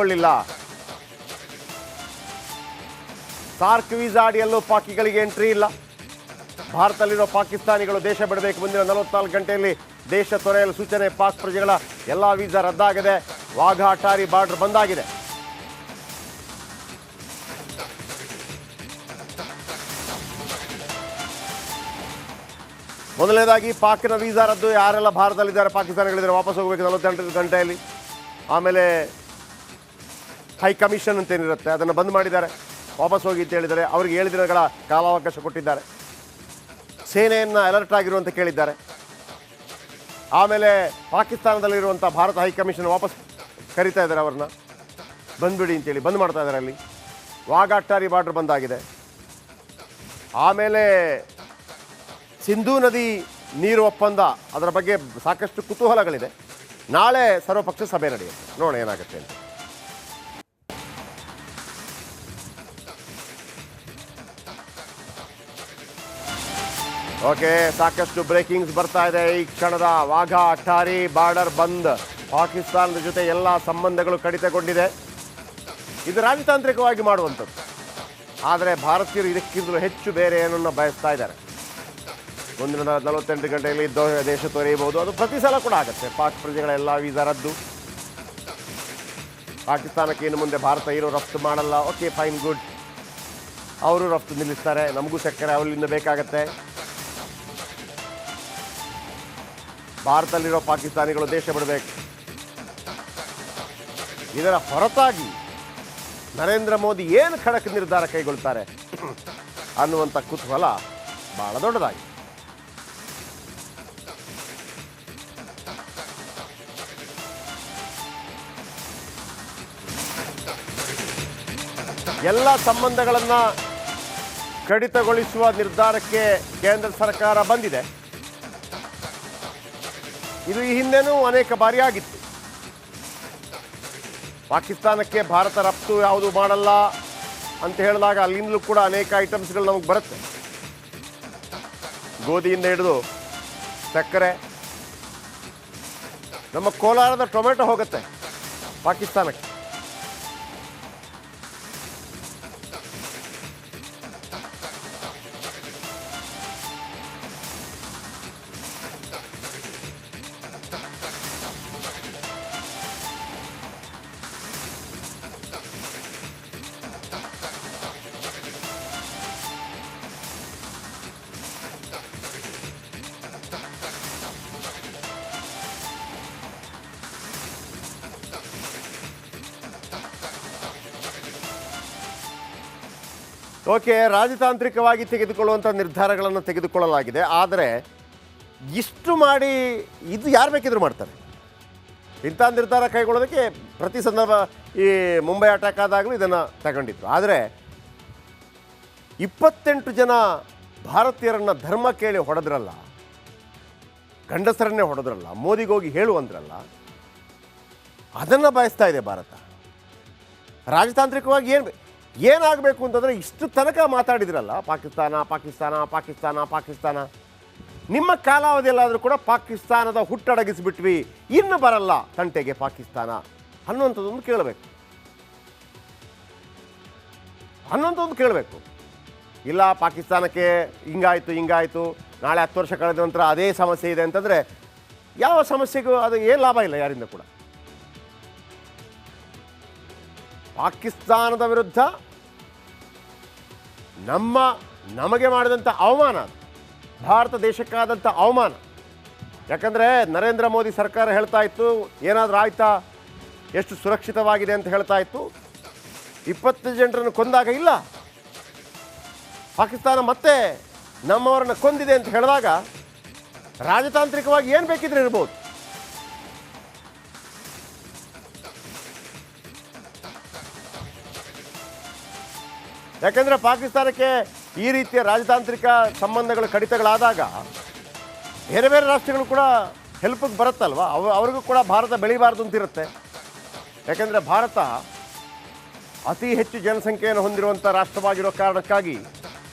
ಕೈಗೊಳ್ಳಿಲ್ಲ. SAARC visa ಅಡಿಯಲ್ಲೂ ಪಾಕಿಗಳಿಗೆ entry ಇಲ್ಲ. ಭಾರತದಲ್ಲಿರೋ ಪಾಕಿಸ್ತಾನಿಗಳು ದೇಶ ಬಿಡಬೇಕು. ಮುಂದಿನ 44 ಗಂಟೆಯಲ್ಲಿ ದೇಶ ತೊರೆಯಲು ಸೂಚನೆ. ಪಾಕ್ ಪ್ರಜೆಗಳ ಎಲ್ಲ ವೀಸಾ ರದ್ದಾಗಿದೆ. ವಾಘಾ ಅಟಾರಿ ಬಾರ್ಡರ್ ಬಂದಾಗಿದೆ. ಮೊದಲನೇದಾಗಿ ಪಾಕಿನ ವೀಸಾ ರದ್ದು. ಯಾರೆಲ್ಲ ಭಾರತದಲ್ಲಿದ್ದಾರೆ ಪಾಕಿಸ್ತಾನಿಗಳಿದ್ದಾರೆ ವಾಪಸ್ ಹೋಗಬೇಕು 48 ಗಂಟೆಯಲ್ಲಿ. ಆಮೇಲೆ ಹೈ ಕಮಿಷನ್ ಅಂತೇನಿರುತ್ತೆ ಅದನ್ನು ಬಂದ್ ಮಾಡಿದ್ದಾರೆ. ವಾಪಸ್ ಹೋಗಿ ಅಂತ ಹೇಳಿದ್ದಾರೆ. ಅವರಿಗೆ 7 ದಿನಗಳ ಕಾಲಾವಕಾಶ ಕೊಟ್ಟಿದ್ದಾರೆ. ಸೇನೆಯನ್ನು ಅಲರ್ಟ್ ಆಗಿರುವಂತ ಕೇಳಿದ್ದಾರೆ. ಆಮೇಲೆ ಪಾಕಿಸ್ತಾನದಲ್ಲಿರುವಂಥ ಭಾರತ ಹೈಕಮಿಷನ್ ವಾಪಸ್ ಕರೀತಾ ಇದ್ದಾರೆ. ಅವ್ರನ್ನ ಬಂದ್ಬಿಡಿ ಅಂತೇಳಿ ಬಂದ್ ಮಾಡ್ತಾ ಇದ್ದಾರೆ. ಅಲ್ಲಿ ವಾಘಾ ಅಟಾರಿ ಬಾರ್ಡರ್ ಬಂದಾಗಿದೆ. ಆಮೇಲೆ ಸಿಂಧೂ ನದಿ ನೀರು ಒಪ್ಪಂದ, ಅದರ ಬಗ್ಗೆ ಸಾಕಷ್ಟು ಕುತೂಹಲಗಳಿದೆ. ನಾಳೆ ಸರ್ವಪಕ್ಷ ಸಭೆ ನಡೆಯುತ್ತೆ. ನೋಡೋಣ ಏನಾಗುತ್ತೆ ಅಂತ. ಓಕೆ, ಸಾಕಷ್ಟು ಬ್ರೇಕಿಂಗ್ಸ್ ಬರ್ತಾ ಇದೆ ಈ ಕ್ಷಣದ. ವಾಘಾ ಅಟಾರಿ ಬಾರ್ಡರ್ ಬಂದ್. ಪಾಕಿಸ್ತಾನದ ಜೊತೆ ಎಲ್ಲ ಸಂಬಂಧಗಳು ಕಡಿತಗೊಂಡಿದೆ. ಇದು ರಾಜತಾಂತ್ರಿಕವಾಗಿ ಮಾಡುವಂಥದ್ದು. ಆದರೆ ಭಾರತೀಯರು ಇದಕ್ಕಿಂತಲೂ ಹೆಚ್ಚು ಬೇರೆ ಏನನ್ನು ಬಯಸ್ತಾ ಇದ್ದಾರೆ. ಮುಂದಿನ 48 ಗಂಟೆಯಲ್ಲಿ ದೇಶ ತೊರೆಯಬಹುದು. ಅದು ಪ್ರತಿ ಸಲ ಕೂಡ ಆಗುತ್ತೆ. ಪಾಕ್ ಪ್ರಜೆಗಳ ಎಲ್ಲ ವೀಸಾ ರದ್ದು. ಪಾಕಿಸ್ತಾನಕ್ಕೆ ಇನ್ನು ಮುಂದೆ ಭಾರತ ಏನು ರಫ್ತು ಮಾಡಲ್ಲ. Okay, fine, good. ಅವರು ರಫ್ತು ನಿಲ್ಲಿಸ್ತಾರೆ. ನಮಗೂ ಸಕ್ಕರೆ ಅವರಿಂದ ಬೇಕಾಗತ್ತೆ. ಭಾರತದಲ್ಲಿರೋ ಪಾಕಿಸ್ತಾನಿಗಳು ದೇಶ ಬಿಡಬೇಕು. ಇದರ ಹೊರತಾಗಿ ನರೇಂದ್ರ ಮೋದಿ ಏನು ಖಡಕ್ ನಿರ್ಧಾರ ಕೈಗೊಳ್ತಾರೆ ಅನ್ನುವಂಥ ಕುತೂಹಲ ಬಹಳ ದೊಡ್ಡದಾಗಿದೆ. ಎಲ್ಲ ಸಂಬಂಧಗಳನ್ನು ಕಡಿತಗೊಳಿಸುವ ನಿರ್ಧಾರಕ್ಕೆ ಕೇಂದ್ರ ಸರ್ಕಾರ ಬಂದಿದೆ. ಇದು ಈ ಹಿಂದೆನೂ ಅನೇಕ ಬಾರಿ ಆಗಿತ್ತು. ಪಾಕಿಸ್ತಾನಕ್ಕೆ ಭಾರತ ರಫ್ತು ಯಾವುದು ಮಾಡಲ್ಲ ಅಂತ ಹೇಳಿದಾಗ ಅಲ್ಲಿಂದಲೂ ಕೂಡ ಅನೇಕ ಐಟಮ್ಸ್ಗಳು ನಮಗೆ ಬರುತ್ತೆ. ಗೋಧಿಯಿಂದ ಹಿಡಿದು ಸಕ್ಕರೆ, ನಮ್ಮ ಕೋಲಾರದ ಟೊಮೆಟೊ ಹೋಗುತ್ತೆ ಪಾಕಿಸ್ತಾನಕ್ಕೆ. ಓಕೆ, ರಾಜತಾಂತ್ರಿಕವಾಗಿ ತೆಗೆದುಕೊಳ್ಳುವಂಥ ನಿರ್ಧಾರಗಳನ್ನು ತೆಗೆದುಕೊಳ್ಳಲಾಗಿದೆ. ಆದರೆ ಇಷ್ಟು ಮಾಡಿ ಇದು ಯಾರು ಬೇಕಿದ್ರು ಮಾಡ್ತಾರೆ. ಇಂಥ ನಿರ್ಧಾರ ಕೈಗೊಳ್ಳೋದಕ್ಕೆ ಪ್ರತಿ ಸಂದರ್ಭ ಈ ಮುಂಬೈ ಅಟ್ಯಾಕ್ ಆದಾಗಲೂ ಇದನ್ನು ತಗೊಂಡಿದ್ರು. ಆದರೆ 28 ಜನ ಭಾರತೀಯರನ್ನು ಧರ್ಮ ಕೇಳಿ ಹೊಡೆದ್ರಲ್ಲ, ಗಂಡಸರನ್ನೇ ಹೊಡೆದ್ರಲ್ಲ, ಮೋದಿಗೋಗಿ ಹೇಳುವಂದ್ರಲ್ಲ, ಅದನ್ನು ಬಯಸ್ತಾ ಇದೆ ಭಾರತ. ರಾಜತಾಂತ್ರಿಕವಾಗಿ ಏನಾಗಬೇಕು ಅಂತಂದರೆ ಇಷ್ಟು ತನಕ ಮಾತಾಡಿದ್ರಲ್ಲ, ಪಾಕಿಸ್ತಾನ ಪಾಕಿಸ್ತಾನ ಪಾಕಿಸ್ತಾನ ಪಾಕಿಸ್ತಾನ. ನಿಮ್ಮ ಕಾಲಾವಧಿಯಲ್ಲಾದರೂ ಕೂಡ ಪಾಕಿಸ್ತಾನದ ಹುಟ್ಟಡಗಿಸಿಬಿಟ್ವಿ, ಇನ್ನು ಬರಲ್ಲ ತಂಟೆಗೆ ಪಾಕಿಸ್ತಾನ ಅನ್ನುವಂಥದ್ದೊಂದು ಕೇಳಬೇಕು. ಇಲ್ಲ, ಪಾಕಿಸ್ತಾನಕ್ಕೆ ಹಿಂಗಾಯಿತು, ನಾಳೆ 10 ವರ್ಷ ಕಳೆದ ನಂತರ ಅದೇ ಸಮಸ್ಯೆ ಇದೆ ಅಂತಂದರೆ ಯಾವ ಸಮಸ್ಯೆಗೂ ಅದು ಏನು ಲಾಭ ಇಲ್ಲ ಯಾರಿಂದ ಕೂಡ. ಪಾಕಿಸ್ತಾನದ ವಿರುದ್ಧ ನಮಗೆ ಮಾಡಿದಂಥ ಅವಮಾನ, ಭಾರತ ದೇಶಕ್ಕಾದಂಥ ಅವಮಾನ. ಯಾಕಂದರೆ ನರೇಂದ್ರ ಮೋದಿ ಸರ್ಕಾರ ಹೇಳ್ತಾ ಇತ್ತು ಏನಾದರೂ ಆಯ್ತಾ, ಎಷ್ಟು ಸುರಕ್ಷಿತವಾಗಿದೆ ಅಂತ ಹೇಳ್ತಾ ಇತ್ತು. 20 ಜನರನ್ನು ಕೊಂದಾಗ ಇಲ್ಲ, ಪಾಕಿಸ್ತಾನ ಮತ್ತೆ ನಮ್ಮವರನ್ನು ಕೊಂದಿದೆ ಅಂತ ಹೇಳಿದಾಗ ರಾಜತಾಂತ್ರಿಕವಾಗಿ ಏನು ಬೇಕಿದ್ರೆ ಇರ್ಬೋದು. ಯಾಕಂದರೆ ಪಾಕಿಸ್ತಾನಕ್ಕೆ ಈ ರೀತಿಯ ರಾಜತಾಂತ್ರಿಕ ಸಂಬಂಧಗಳು ಕಡಿತಗಳಾದಾಗ ಬೇರೆ ಬೇರೆ ರಾಷ್ಟ್ರಗಳು ಕೂಡ ಹೆಲ್ಪಿಗೆ ಬರುತ್ತಲ್ವ, ಅವ್ರಿಗೂ ಕೂಡ ಭಾರತ ಬೆಳೀಬಾರ್ದು ಅಂತಿರುತ್ತೆ. ಯಾಕಂದರೆ ಭಾರತ ಅತಿ ಹೆಚ್ಚು ಜನಸಂಖ್ಯೆಯನ್ನು ಹೊಂದಿರುವಂಥ ರಾಷ್ಟ್ರವಾಗಿರೋ ಕಾರಣಕ್ಕಾಗಿ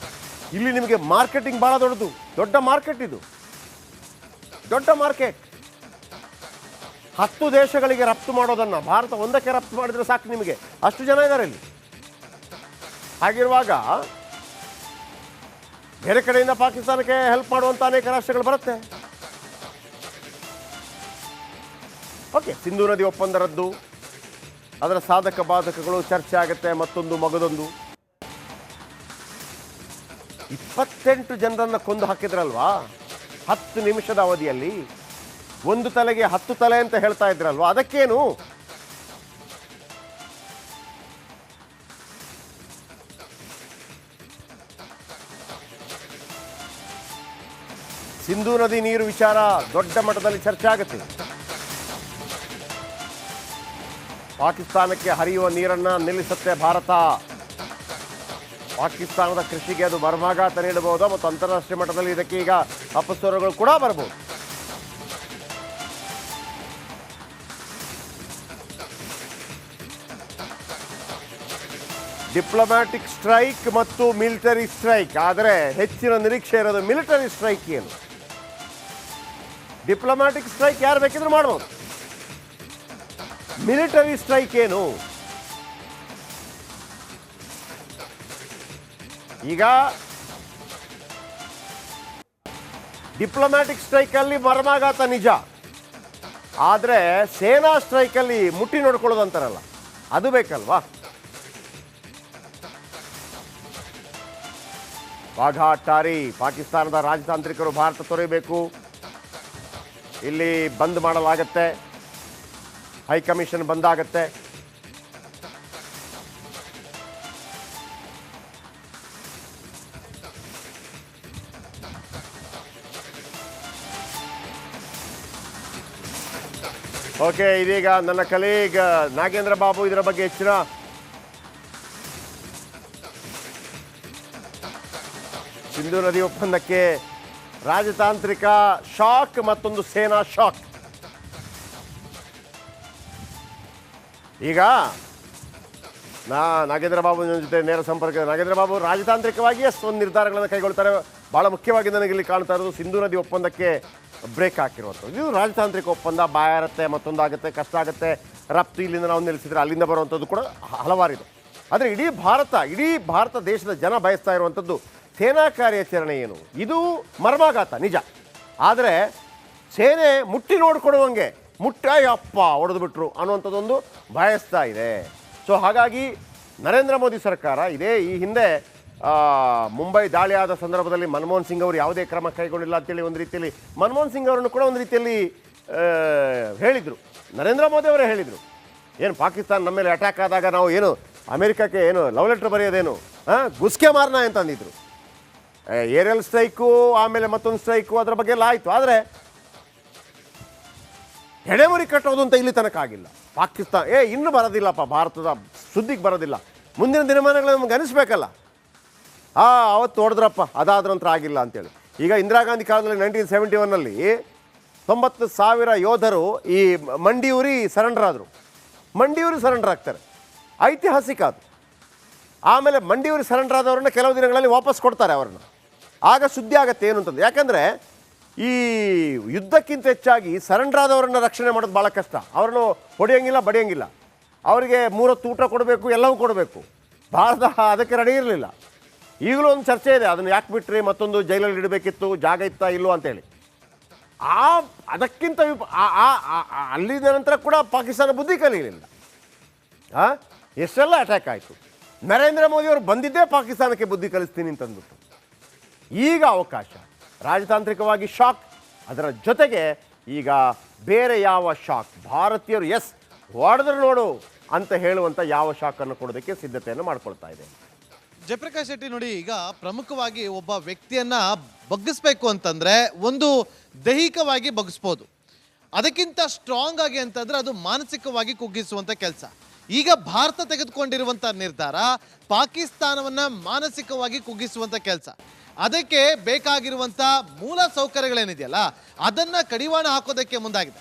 ಇಲ್ಲಿ ನಿಮಗೆ ಮಾರ್ಕೆಟಿಂಗ್ ಭಾಳ ದೊಡ್ಡ ಮಾರ್ಕೆಟ್ ಇದು, ದೊಡ್ಡ ಮಾರ್ಕೆಟ್. 10 ದೇಶಗಳಿಗೆ ರಫ್ತು ಮಾಡೋದನ್ನು ಭಾರತ ಒಂದಕ್ಕೆ ರಫ್ತು ಮಾಡಿದರೆ ಸಾಕು ನಿಮಗೆ, ಅಷ್ಟು ಜನ ಇದ್ದಾರೆ ಇಲ್ಲಿ. ಹಾಗಿರುವಾಗ ಬೇರೆ ಕಡೆಯಿಂದ ಪಾಕಿಸ್ತಾನಕ್ಕೆ ಹೆಲ್ಪ್ ಮಾಡುವಂಥ ಅನೇಕ ರಾಷ್ಟ್ರಗಳು ಬರುತ್ತೆ. ಓಕೆ, ಸಿಂಧೂ ನದಿ ಒಪ್ಪಂದ ರದ್ದು, ಅದರ ಸಾಧಕ ಬಾಧಕಗಳು ಚರ್ಚೆ ಆಗುತ್ತೆ. ಮತ್ತೊಂದು ಮಗದೊಂದು 28 ಜನರನ್ನು ಕೊಂದು ಹಾಕಿದ್ರಲ್ವಾ 10 ನಿಮಿಷದ ಅವಧಿಯಲ್ಲಿ. ಒಂದು ತಲೆಗೆ 10 ತಲೆ ಅಂತ ಹೇಳ್ತಾ ಇದ್ರಲ್ವಾ, ಅದಕ್ಕೇನು? ಸಿಂಧೂ ನದಿ ನೀರು ವಿಚಾರ ದೊಡ್ಡ ಮಟ್ಟದಲ್ಲಿ ಚರ್ಚೆ ಆಗುತ್ತೆ. ಪಾಕಿಸ್ತಾನಕ್ಕೆ ಹರಿಯುವ ನೀರನ್ನು ನಿಲ್ಲಿಸುತ್ತೆ ಭಾರತ. ಪಾಕಿಸ್ತಾನದ ಕೃಷಿಗೆ ಅದು ಮರ್ಮಾಘಾತ ನೀಡಬಹುದು ಮತ್ತು ಅಂತಾರಾಷ್ಟ್ರೀಯ ಮಟ್ಟದಲ್ಲಿ ಇದಕ್ಕೆ ಈಗ ಅಪಸ್ವರಗಳು ಕೂಡ ಬರಬಹುದು. ಡಿಪ್ಲೊಮ್ಯಾಟಿಕ್ ಸ್ಟ್ರೈಕ್ ಮತ್ತು ಮಿಲಿಟರಿ ಸ್ಟ್ರೈಕ್. ಆದರೆ ಹೆಚ್ಚಿನ ನಿರೀಕ್ಷೆ ಇರೋದು ಮಿಲಿಟರಿ ಸ್ಟ್ರೈಕ್. ಏನು ಡಿಪ್ಲೊಮ್ಯಾಟಿಕ್ ಸ್ಟ್ರೈಕ್ ಯಾರು ಬೇಕಿದ್ರು ಮಾಡ್ಬೋದು, ಮಿಲಿಟರಿ ಸ್ಟ್ರೈಕ್ ಏನು? ಈಗ ಡಿಪ್ಲೊಮ್ಯಾಟಿಕ್ ಸ್ಟ್ರೈಕಲ್ಲಿ ಮರ್ಮಾಘಾತ ನಿಜ, ಆದರೆ ಸೇನಾ ಸ್ಟ್ರೈಕಲ್ಲಿ ಮುಟ್ಟಿ ನೋಡ್ಕೊಳ್ಳೋದು ಅಂತಾರಲ್ಲ, ಅದು ಬೇಕಲ್ವಾ? ವಾಘಾ ಅಟ್ಟಾರಿ, ಪಾಕಿಸ್ತಾನದ ರಾಜತಾಂತ್ರಿಕರು ಭಾರತ ತೊರೆಯಬೇಕು, ಇಲ್ಲಿ ಬಂದ್ ಮಾಡಲಾಗತ್ತೆ, ಹೈಕಮಿಷನ್ ಬಂದಾಗತ್ತೆ. ಓಕೆ, ಇದೀಗ ನನ್ನ ಕಲೀಗ್ ನಾಗೇಂದ್ರ ಬಾಬು ಇದರ ಬಗ್ಗೆ ಹೆಚ್ಚಿನ ಸಿಂಧೂ ನದಿ ಒಪ್ಪಂದಕ್ಕೆ ರಾಜತಾಂತ್ರಿಕ ಶಾಕ್, ಮತ್ತೊಂದು ಸೇನಾ ಶಾಕ್. ಈಗ ನಾಗೇಂದ್ರ ಬಾಬು ಜೊತೆ ನೇರ ಸಂಪರ್ಕ. ನಾಗೇಂದ್ರ ಬಾಬು, ರಾಜತಾಂತ್ರಿಕವಾಗಿ ಒಂದು ನಿರ್ಧಾರಗಳನ್ನು ಕೈಗೊಳ್ತಾರೆ. ಭಾಳ ಮುಖ್ಯವಾಗಿ ನನಗಿಲ್ಲಿ ಕಾಣ್ತಾ ಇರೋದು ಸಿಂಧೂ ನದಿ ಒಪ್ಪಂದಕ್ಕೆ ಬ್ರೇಕ್ ಹಾಕಿರುವಂಥದ್ದು. ಇದು ರಾಜತಾಂತ್ರಿಕ ಒಪ್ಪಂದ, ಬಾಯಾರತ್ತೆ, ಮತ್ತೊಂದಾಗುತ್ತೆ, ಕಷ್ಟ ಆಗುತ್ತೆ. ರಫ್ತು ಇಲ್ಲಿಂದ ನಾವು ನಿಲ್ಲಿಸಿದ್ರೆ ಅಲ್ಲಿಂದ ಬರುವಂಥದ್ದು ಕೂಡ ಹಲವಾರಿದೆ. ಆದರೆ ಇಡೀ ಭಾರತ ದೇಶದ ಜನ ಬಯಸ್ತಾ ಇರುವಂಥದ್ದು ಸೇನಾ ಕಾರ್ಯಾಚರಣೆ ಏನು? ಇದು ಮರ್ಮಾಘಾತ ನಿಜ, ಆದರೆ ಸೇನೆ ಮುಟ್ಟಿ ನೋಡ್ಕೊಡುವಂಗೆ ಅಪ್ಪ ಹೊಡೆದು ಬಿಟ್ರು ಅನ್ನುವಂಥದ್ದೊಂದು ಬಯಸ್ತಾ ಇದೆ. ಸೊ ಹಾಗಾಗಿ ನರೇಂದ್ರ ಮೋದಿ ಸರ್ಕಾರ ಈ ಹಿಂದೆ ಮುಂಬೈ ದಾಳಿ ಆದ ಸಂದರ್ಭದಲ್ಲಿ ಮನಮೋಹನ್ ಸಿಂಗ್ ಅವರು ಯಾವುದೇ ಕ್ರಮ ಕೈಗೊಂಡಿಲ್ಲ ಅಂತೇಳಿ ಒಂದು ರೀತಿಯಲ್ಲಿ ಮನಮೋಹನ್ ಸಿಂಗ್ ಅವರನ್ನು ಕೂಡ ಒಂದು ರೀತಿಯಲ್ಲಿ ಹೇಳಿದರು. ನರೇಂದ್ರ ಮೋದಿ ಅವರೇ ಹೇಳಿದರು, ಏನು ಪಾಕಿಸ್ತಾನ ನಮ್ಮ ಮೇಲೆ ಅಟ್ಯಾಕ್ ಆದಾಗ ನಾವು ಏನು ಅಮೆರಿಕಕ್ಕೆ ಏನು ಲವ್ ಲೆಟ್ರ್ ಬರೆಯೋದೇನು, ಗುಸ್ಕೆ ಮಾರ್ನ ಅಂತ ಅಂದಿದ್ರು. ಏರಿಯಲ್ ಸ್ಟ್ರೈಕು, ಆಮೇಲೆ ಮತ್ತೊಂದು ಸ್ಟ್ರೈಕು, ಅದರ ಬಗ್ಗೆ ಎಲ್ಲ ಆಯಿತು. ಆದರೆ ಎಡೆಮುರಿ ಕಟ್ಟೋದು ಅಂತ ಇಲ್ಲಿ ತನಕ ಆಗಿಲ್ಲ. ಪಾಕಿಸ್ತಾನ ಇನ್ನೂ ಬರೋದಿಲ್ಲಪ್ಪ, ಭಾರತದ ಸುದ್ದಿಗೆ ಬರೋದಿಲ್ಲ. ಮುಂದಿನ ದಿನಮಾನಗಳು ನಮ್ಗೆ ಅನಿಸ್ಬೇಕಲ್ಲ, ಅವತ್ತು ಹೊಡೆದ್ರಪ್ಪ, ಅದಾದ ನಂತರ ಆಗಿಲ್ಲ ಅಂತೇಳಿ. ಈಗ ಇಂದಿರಾ ಗಾಂಧಿ ಕಾಲದಲ್ಲಿ 1971ನಲ್ಲಿ 90,000 ಯೋಧರು ಈ ಮಂಡಿಯೂರಿ ಸರೆಂಡರ್ ಆದರು. ಮಂಡಿಯೂರಿ ಸರೆಂಡರ್ ಆಗ್ತಾರೆ, ಐತಿಹಾಸಿಕ ಅದು. ಆಮೇಲೆ ಮಂಡಿಯೂರಿ ಸರೆಂಡರ್ ಆದವ್ರನ್ನ ಕೆಲವು ದಿನಗಳಲ್ಲಿ ವಾಪಸ್ ಕೊಡ್ತಾರೆ ಅವರನ್ನು. ಆಗ ಸುದ್ದಿ ಆಗತ್ತೆ ಏನು ಅಂತಂದು. ಯಾಕಂದರೆ ಈ ಯುದ್ಧಕ್ಕಿಂತ ಹೆಚ್ಚಾಗಿ ಸರೆಂಡರ್ ಆದವರನ್ನು ರಕ್ಷಣೆ ಮಾಡೋದು ಭಾಳ ಕಷ್ಟ. ಅವ್ರನ್ನು ಹೊಡೆಯೋಂಗಿಲ್ಲ, ಬಡಿಯೋಂಗಿಲ್ಲ. ಅವರಿಗೆ 3 ಹೊತ್ತು ಊಟ ಕೊಡಬೇಕು, ಎಲ್ಲವೂ ಕೊಡಬೇಕು. ಭಾರತ ಅದಕ್ಕೆ ರೆಡಿ ಇರಲಿಲ್ಲ. ಈಗಲೂ ಒಂದು ಚರ್ಚೆ ಇದೆ, ಅದನ್ನು ಯಾಕೆ ಬಿಟ್ರಿ, ಮತ್ತೊಂದು ಜೈಲಲ್ಲಿ ಇಡಬೇಕಿತ್ತು, ಜಾಗ ಇತ್ತಾ ಇಲ್ಲೋ ಅಂತೇಳಿ. ಅದಕ್ಕಿಂತ ಅಲ್ಲಿದ ನಂತರ ಕೂಡ ಪಾಕಿಸ್ತಾನ ಬುದ್ಧಿ ಕಲಿಯಲಿಲ್ಲ. ಎಷ್ಟೆಲ್ಲ ಅಟ್ಯಾಕ್ ಆಯಿತು. ನರೇಂದ್ರ ಮೋದಿಯವರು ಬಂದಿದ್ದೇ ಪಾಕಿಸ್ತಾನಕ್ಕೆ ಬುದ್ಧಿ ಕಲಿಸ್ತೀನಿ ಅಂತಂದ್ಬಿಟ್ಟು. ಈಗ ಅವಕಾಶ, ರಾಜತಾಂತ್ರಿಕವಾಗಿ ಶಾಕ್, ಅದರ ಜೊತೆಗೆ ಈಗ ಬೇರೆ ಯಾವ ಶಾಕ್, ಭಾರತೀಯರು ಹೊಡೆದ್ರು ನೋಡು ಅಂತ ಹೇಳುವಂಥ ಯಾವ ಶಾಕನ್ನು ಕೊಡೋದಕ್ಕೆ ಸಿದ್ಧತೆಯನ್ನು ಮಾಡ್ಕೊಳ್ತಾ ಇದೆ. ಜಯಪ್ರಕಾಶ್ ಶೆಟ್ಟಿ, ನೋಡಿ, ಈಗ ಪ್ರಮುಖವಾಗಿ ಒಬ್ಬ ವ್ಯಕ್ತಿಯನ್ನ ಬಗ್ಗಿಸ್ಬೇಕು ಅಂತಂದ್ರೆ ಒಂದು ದೈಹಿಕವಾಗಿ ಬಗ್ಗಿಸ್ಬೋದು, ಅದಕ್ಕಿಂತ ಸ್ಟ್ರಾಂಗ್ ಆಗಿ ಅಂತಂದ್ರೆ ಅದು ಮಾನಸಿಕವಾಗಿ ಕುಗ್ಗಿಸುವಂತ ಕೆಲಸ. ಈಗ ಭಾರತ ತೆಗೆದುಕೊಂಡಿರುವಂತ ನಿರ್ಧಾರ ಪಾಕಿಸ್ತಾನವನ್ನ ಮಾನಸಿಕವಾಗಿ ಕುಗ್ಗಿಸುವಂತ ಕೆಲಸ. ಅದಕ್ಕೆ ಬೇಕಾಗಿರುವಂತ ಮೂಲ ಸೌಕರ್ಯಗಳೇನಿದೆಯಲ್ಲ ಅದನ್ನ ಕಡಿವಾಣ ಹಾಕೋದಕ್ಕೆ ಮುಂದಾಗಿದೆ.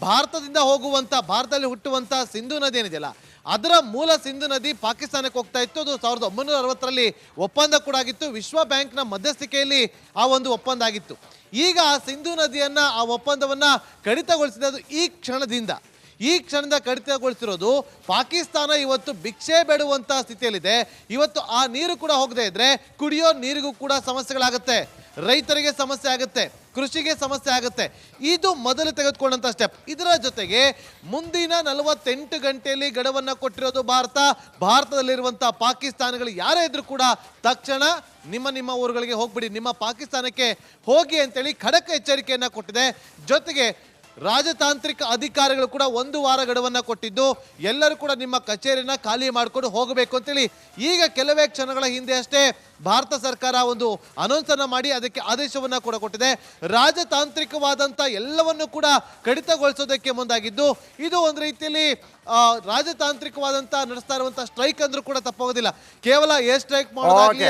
ಭಾರತದಿಂದ ಹೋಗುವಂತ, ಭಾರತದಲ್ಲಿ ಹುಟ್ಟುವಂತ ಸಿಂಧೂ ನದಿ ಏನಿದೆಯಲ್ಲ ಅದರ ಮೂಲ ಸಿಂಧೂ ನದಿ ಪಾಕಿಸ್ತಾನಕ್ಕೆ ಹೋಗ್ತಾ ಇತ್ತು. ಅದು 1960ರಲ್ಲಿ ಒಪ್ಪಂದ ಕೂಡ ಆಗಿತ್ತು. ವಿಶ್ವ ಬ್ಯಾಂಕ್ನ ಮಧ್ಯಸ್ಥಿಕೆಯಲ್ಲಿ ಆ ಒಂದು ಒಪ್ಪಂದ ಆಗಿತ್ತು. ಈಗ ಸಿಂಧೂ ನದಿಯನ್ನ, ಆ ಒಪ್ಪಂದವನ್ನ ಕಡಿತಗೊಳಿಸಿದ ಈ ಕ್ಷಣದಿಂದ ಈ ಕ್ಷಣದ ಕಡಿತಗೊಳಿಸಿರೋದು ಪಾಕಿಸ್ತಾನ ಇವತ್ತು ಭಿಕ್ಷೆ ಬೇಡುವಂತ ಸ್ಥಿತಿಯಲ್ಲಿದೆ. ಇವತ್ತು ಆ ನೀರು ಕೂಡ ಹೋಗದೆ ಇದ್ರೆ ಕುಡಿಯೋ ನೀರಿಗೂ ಕೂಡ ಸಮಸ್ಯೆಗಳಾಗುತ್ತೆ, ರೈತರಿಗೆ ಸಮಸ್ಯೆ ಆಗುತ್ತೆ, ಕೃಷಿಗೆ ಸಮಸ್ಯೆ ಆಗುತ್ತೆ. ಇದು ಮೊದಲು ತೆಗೆದುಕೊಂಡಂತ ಸ್ಟೆಪ್. ಇದರ ಜೊತೆಗೆ ಮುಂದಿನ 48 ಗಂಟೆಯಲ್ಲಿ ಗಡುವನ್ನ ಕೊಟ್ಟಿರೋದು ಭಾರತದಲ್ಲಿರುವಂತಹ ಪಾಕಿಸ್ತಾನಿಗಳು ಯಾರೇ ಇದ್ರೂ ಕೂಡ ತಕ್ಷಣ ನಿಮ್ಮ ಊರುಗಳಿಗೆ ಹೋಗ್ಬಿಡಿ, ನಿಮ್ಮ ಪಾಕಿಸ್ತಾನಕ್ಕೆ ಹೋಗಿ ಅಂತೇಳಿ ಖಡಕ್ ಎಚ್ಚರಿಕೆಯನ್ನ ಕೊಟ್ಟಿದೆ. ಜೊತೆಗೆ ರಾಜತಾಂತ್ರಿಕ ಅಧಿಕಾರಿಗಳು ಕೂಡ 1 ವಾರ ಗಡುವನ್ನ ಕೊಟ್ಟಿದ್ದು ಎಲ್ಲರೂ ಕೂಡ ನಿಮ್ಮ ಕಚೇರಿನ ಖಾಲಿ ಮಾಡಿಕೊಂಡು ಹೋಗಬೇಕು ಅಂತೇಳಿ ಈಗ ಕೆಲವೇ ಕ್ಷಣಗಳ ಹಿಂದೆ ಅಷ್ಟೇ ಭಾರತ ಸರ್ಕಾರ ಒಂದು ಅನೌನ್ಸ್ ಅನ್ನ ಮಾಡಿ ಅದಕ್ಕೆ ಆದೇಶವನ್ನ ಕೂಡ ಕೊಟ್ಟಿದೆ. ರಾಜತಾಂತ್ರಿಕವಾದಂತ ಎಲ್ಲವನ್ನು ಕೂಡ ಕಡಿತಗೊಳಿಸೋದಕ್ಕೆ ಮುಂದಾಗಿದ್ದು ಇದು ಒಂದು ರೀತಿಯಲ್ಲಿ ರಾಜತಾಂತ್ರಿಕವಾದಂತ ನಡೆಸ್ತಾ ಇರುವಂತಹ ಸ್ಟ್ರೈಕ್ ಅಂದ್ರೂ ಕೂಡ ತಪ್ಪಾಗೋದಿಲ್ಲ. ಕೇವಲ ಏರ್ ಸ್ಟ್ರೈಕ್ ಮಾಡೋದಾಗ್ಲಿ